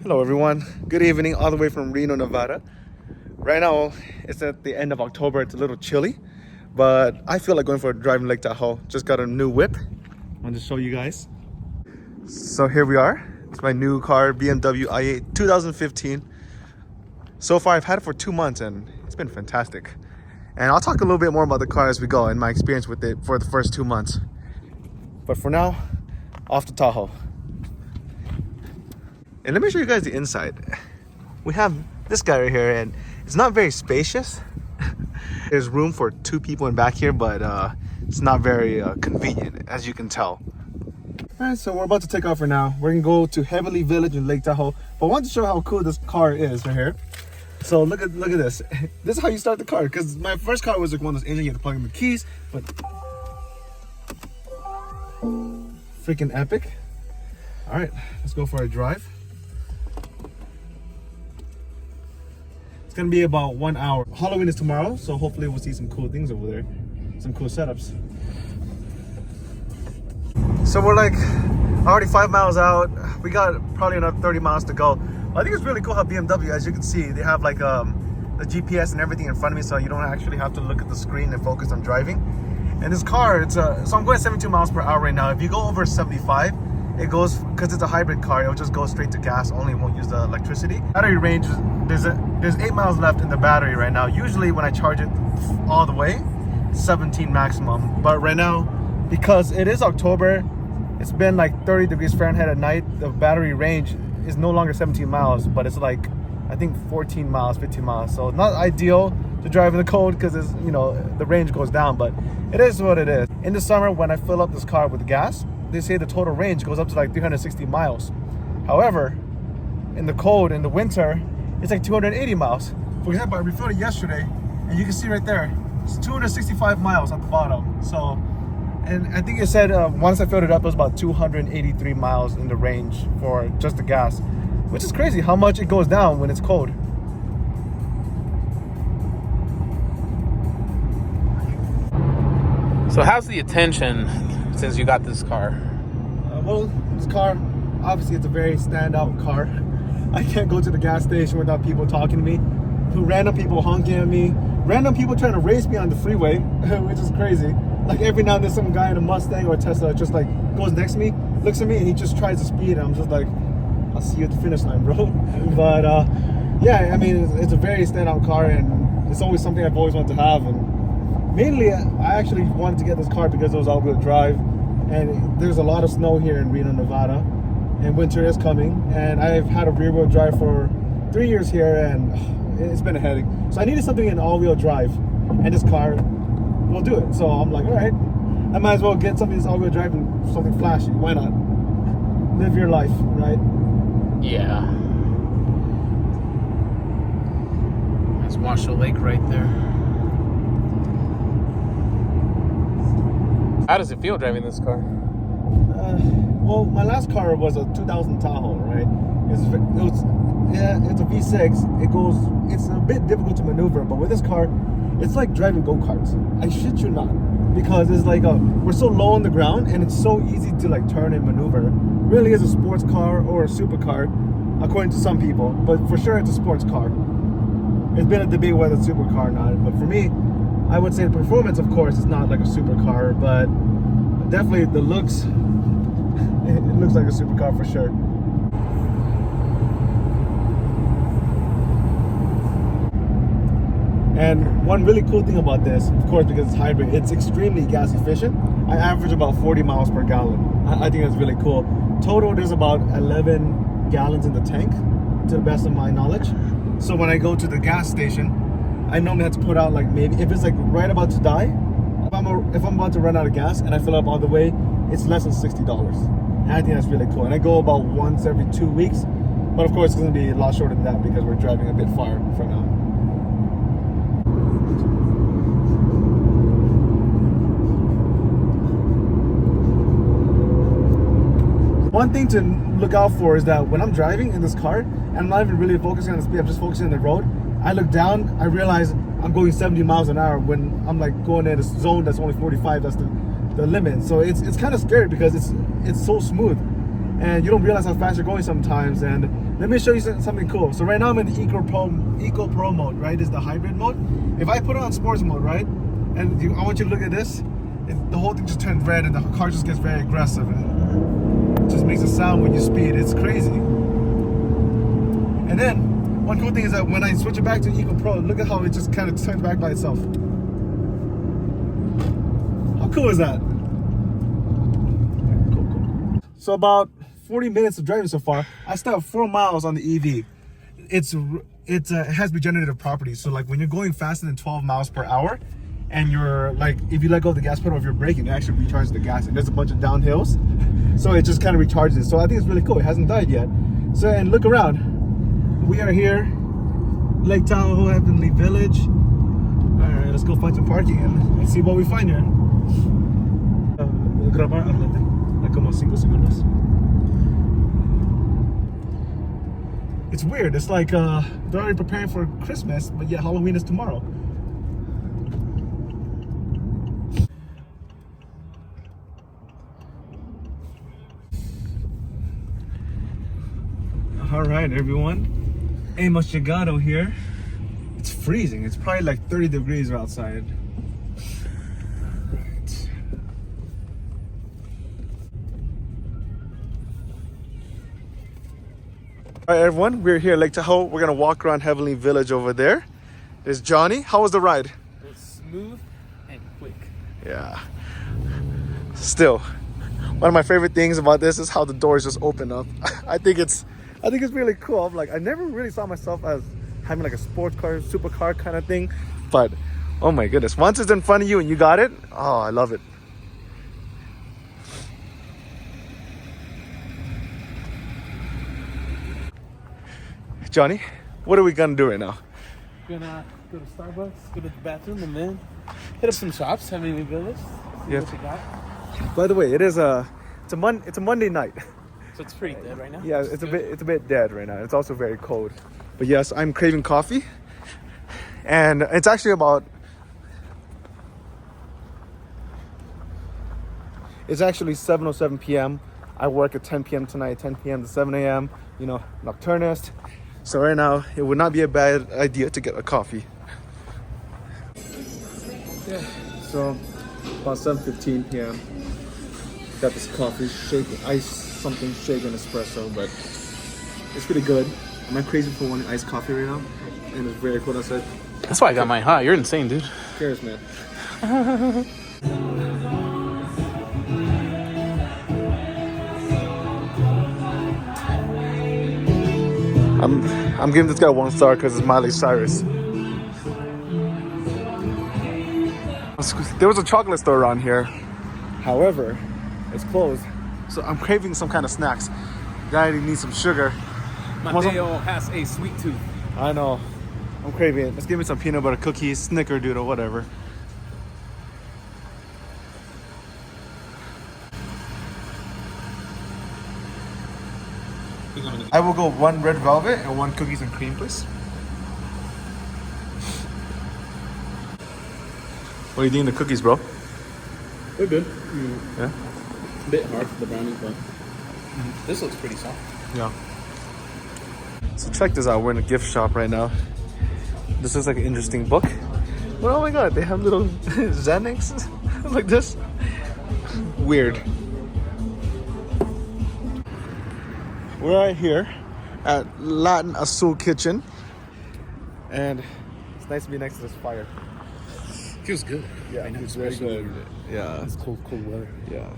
Hello everyone, good evening all the way from Reno, Nevada. Right now it's at the end of October. It's a little chilly, but I feel like going for a drive in Lake Tahoe. Just got a new whip. I want to show you guys. So here we are. It's my new car, BMW I8 2015. So far I've had it for 2 months and it's been fantastic. And I'll talk a little bit more about the car as we go and my experience with it for the first 2 months. But for now, off to Tahoe. And let me show you guys the inside. We have this guy right here and it's not very spacious. There's room for 2 people in back here, but it's not very convenient, as you can tell. All right, so we're about to take off for now. We're gonna go to Heavenly Village in Lake Tahoe. But I want to show how cool this car is right here. So look at this. This is how you start the car. Because my first car was like one of those engines, you had to plug in the keys, but freaking epic. All right, let's go for a drive. It's gonna be about 1 hour. Halloween is tomorrow, so hopefully we'll see some cool things over there. Some cool setups. So we're like already 5 miles out. We got probably another 30 miles to go. I think it's really cool how BMW, as you can see, they have like the GPS and everything in front of me, so you don't actually have to look at the screen and focus on driving. And this car, so I'm going 72 miles per hour right now. If you go over 75, it goes, because it's a hybrid car, it'll just go straight to gas only, it won't use the electricity. Battery range, there's 8 miles left in the battery right now. Usually when I charge it all the way, 17 maximum. But right now, because it is October, it's been like 30 degrees Fahrenheit at night, the battery range is no longer 17 miles, but it's like, I think 14 miles, 15 miles. So not ideal to drive in the cold because it's, you know, the range goes down, but it is what it is. In the summer, when I fill up this car with gas, they say the total range goes up to like 360 miles. However, in the cold, in the winter, it's like 280 miles. For example, I refilled it yesterday, and you can see right there, it's 265 miles at the bottom. So, and I think it said once I filled it up, it was about 283 miles in the range for just the gas, which is crazy how much it goes down when it's cold. So how's the attention since you got this car? Well, this car, obviously it's a very standout car. I can't go to the gas station without people talking to me. Random people honking at me. Random people trying to race me on the freeway, which is crazy. Like every now and then some guy in a Mustang or a Tesla just like goes next to me, looks at me, and he just tries to speed. And I'm just like, I'll see you at the finish line, bro. But yeah, I mean, it's a very standout car, and it's always something I've always wanted to have. And mainly, I actually wanted to get this car because it was all-wheel drive. And there's a lot of snow here in Reno, Nevada, and winter is coming. And I've had a rear-wheel drive for 3 years here, and it's been a headache. So I needed something in all-wheel drive, and this car will do it. So I'm like, all right, I might as well get something that's all-wheel drive and something flashy. Why not? Live your life, right? Yeah. That's Washoe Lake right there. How does it feel driving this car? Well, my last car was a 2000 Tahoe, right? It's a V6. It's a bit difficult to maneuver, but with this car, it's like driving Go Karts. I shit you not, because it's like we're so low on the ground, and it's so easy to like turn and maneuver. It really is a sports car or a supercar, according to some people, but for sure it's a sports car. It's been a debate whether it's a supercar or not, but for me, I would say the performance, of course, is not like a supercar, but definitely the looks, it looks like a supercar for sure. And one really cool thing about this, of course, because it's hybrid, it's extremely gas efficient. I average about 40 miles per gallon. I think that's really cool. Total, there's about 11 gallons in the tank, to the best of my knowledge. So when I go to the gas station, I normally have to put out like maybe, if it's like right about to die, if I'm about to run out of gas and I fill up all the way, it's less than $60. And I think that's really cool. And I go about once every 2 weeks, but of course it's going to be a lot shorter than that because we're driving a bit far for now. One thing to look out for is that when I'm driving in this car, and I'm not even really focusing on the speed, I'm just focusing on the road, I look down, I realize I'm going 70 miles an hour when I'm like going in a zone that's only 45, that's the limit. So it's kind of scary because it's so smooth. and you don't realize how fast you're going sometimes. And let me show you something cool. So right now I'm in the Eco Pro mode, right? Is the hybrid mode. If I put it on sports mode, right? And I want you to look at this. The whole thing just turns red and the car just gets very aggressive. It just makes a sound when you speed. It's crazy. And then, one cool thing is that when I switch it back to Eco Pro, look at how it just kind of turns back by itself. How cool is that? Cool. So about 40 minutes of driving so far. I still have 4 miles on the EV. It has regenerative properties. So like when you're going faster than 12 miles per hour, and you're like, if you let go of the gas pedal, if you're braking, it actually recharges the gas. And there's a bunch of downhills, so it just kind of recharges it. So I think it's really cool. It hasn't died yet. So, and look around. We are here, Lake Tahoe, Heavenly Village. All right, let's go find some parking and let's see what we find here. Grabar like como 5 segundos. It's weird. It's like they're already preparing for Christmas, but yet Halloween is tomorrow. All right, everyone. Hemos llegado here. It's freezing. It's probably like 30 degrees outside. Right. All right, everyone. We're here at Lake Tahoe. We're gonna walk around Heavenly Village over there. There's Johnny. How was the ride? It was smooth and quick. Yeah. Still, one of my favorite things about this is how the doors just open up. I think it's really cool. I'm like, I never really saw myself as having like a sports car, supercar kind of thing. But oh my goodness, once it's in front of you and you got it, oh, I love it. Johnny, what are we gonna do right now? We're gonna go to Starbucks, go to the bathroom, and then hit up some shops, Heavenly Village. See what you got. By the way, it's a Monday night. So it's pretty dead right now. Yeah, it's a bit dead right now. It's also very cold. But yes, I'm craving coffee. And it's actually about 7:07 p.m. I work at 10 p.m. tonight, 10 p.m. to 7 a.m. You know, nocturnist. So right now, it would not be a bad idea to get a coffee. Yeah. So about 7:15 p.m. Got this coffee, something shaken espresso, but it's pretty good. I'm not crazy for one iced coffee right now, and it's very cold outside. That's why I got mine hot. You're insane, dude. Who cares, man? I'm giving this guy 1 star because it's Miley Cyrus. There was a chocolate store around here, however, it's closed. So I'm craving some kind of snacks. Guy needs some sugar. Mateo has a sweet tooth. I know. I'm craving it. Let's give me some peanut butter cookies, snickerdoodle, whatever. I will go 1 red velvet and 1 cookies and cream, please. What do you think of the cookies, bro? They're good. Yeah? A bit hard for the brownies, but this looks pretty soft. Yeah. So check this out. We're in a gift shop right now. This is like an interesting book. Well, oh my god, they have little Xanax like this. Weird. We're right here at Latin Azul Kitchen. And it's nice to be next to this fire. Feels good. Yeah, it's very good. Yeah. It's cold weather. Yeah.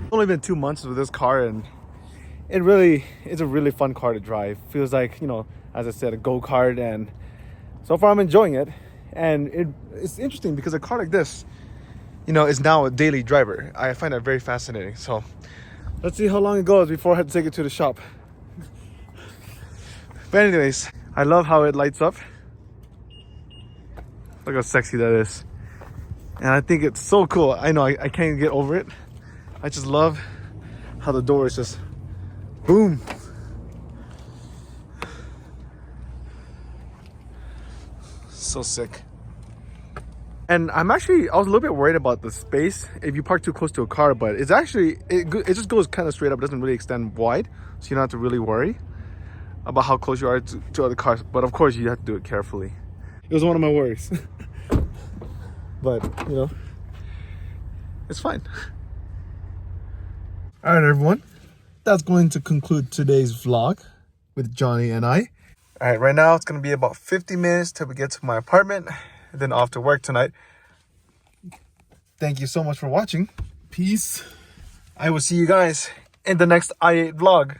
It's only been 2 months with this car, and it's a really fun car to drive. Feels like, you know, as I said, a Go Kart, and so far I'm enjoying it. And it's interesting because a car like this, you know, is now a daily driver. I find that very fascinating. So let's see how long it goes before I have to take it to the shop. But anyways, I love how it lights up. Look how sexy that is. And I think it's so cool. I know I can't get over it. I just love how the door is just boom. So sick. And I was a little bit worried about the space if you park too close to a car, but it's actually, it just goes kind of straight up. It doesn't really extend wide. So you don't have to really worry about how close you are to other cars. But of course you have to do it carefully. It was one of my worries. But, you know, it's fine. All right, everyone. That's going to conclude today's vlog with Johnny and I. All right, right now it's going to be about 50 minutes till we get to my apartment. And then off to work tonight. Thank you so much for watching. Peace. I will see you guys in the next I8 vlog.